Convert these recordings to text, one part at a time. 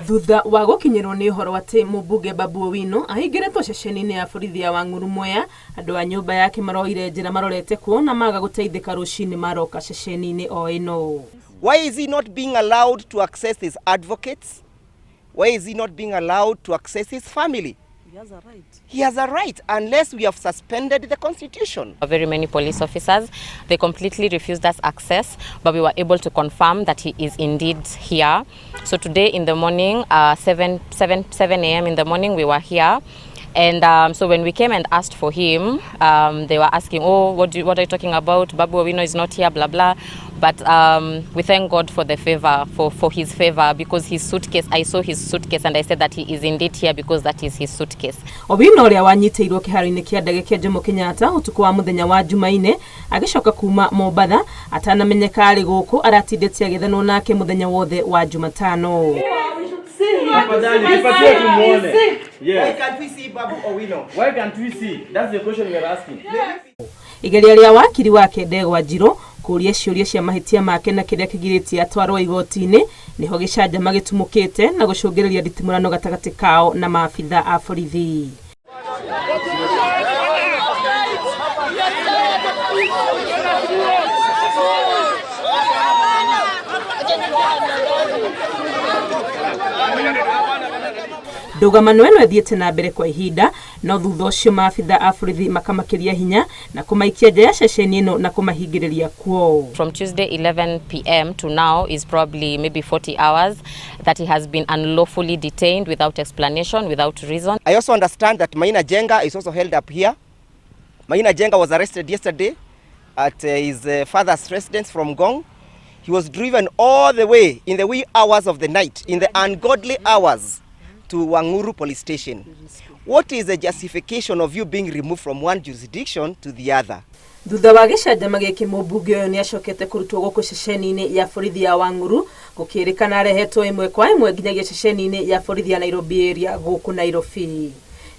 Thutha wa gukinyirwo ni uhoro ati mubunge Babu Owino ahingiretwo ceceni-inĩ ya borithi ya Wang'uru Mwea, andu a nyumba yake maroire njira marorete kuo na maga guteithika rucini maroka ceceni-inĩ o ino. Why is he not being allowed to access his advocates? Why is he not being allowed to access his family? He has a right. He has a right, unless we have suspended the constitution. Very many police officers, they completely refused us access, but we were able to confirm that he is indeed here. So today in the morning, 7 a.m. in the morning, we were here. And so when we came and asked for him, they were asking, oh, what are you talking about? Babu Owino is not here, blah, blah. But we thank God for the favor, for his favor, because his suitcase, I saw his suitcase and I said that he is indeed here because that is his suitcase. Owino uria wanyitĩirwo kĩharo-inĩ kĩa ndege kĩa Jomo Kenyatta utuku wa muthenya wa Jumaine agicoka kuma Mombatha atanamenyeka ari guku aratindĩtie agithanwo nake muthenya wothe wa Jumatano. Why can't we see Babu Owino? Why can't we see? That's the question we are asking. Igeria ria wakiri wake Ndegwa Njiro kuria ciuria cia mahitia make na kiria kigiritie atwarwo igoti-inĩ niho Gĩcanjama gĩtumũkĩte na gucũngĩrĩria nditimũrano gatagati kao na maabitha a borithi. Ndũgamano ĩno ĩthiĩte na mbere kwa ihinda, no thutha ũcio maabitha a borithi makamakiria hinya na kumaikia nja ya ceceni ĩno na kumahingĩrĩria kuo. From Tuesday 11 p.m. to now is probably maybe 40 hours that he has been unlawfully detained without explanation, without reason. I also understand that Maina Jenga is also held up here. Maina Jenga was arrested yesterday at his father's residence from Gong. He was driven all the way in the wee hours of the night, in the ungodly hours, to Wang'uru police station. What is the justification of you being removed from one jurisdiction to the other? Thutha wa Gĩcanjama gĩkĩ mũmbunge ũyũ nĩ acokete kũrutwo gũkũ ceceni-inĩ ya borithi ya Wang'uru gũkĩrĩkana arehetwo ĩmwe kwa ĩmwe nginyagia ceceni-inĩ ya borithi ya Nairobi area gũkũ Nairobi.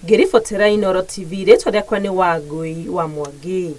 Ngĩribotera Inooro TV, rĩtwa rĩakwa nĩ Wangui wa Mwangi.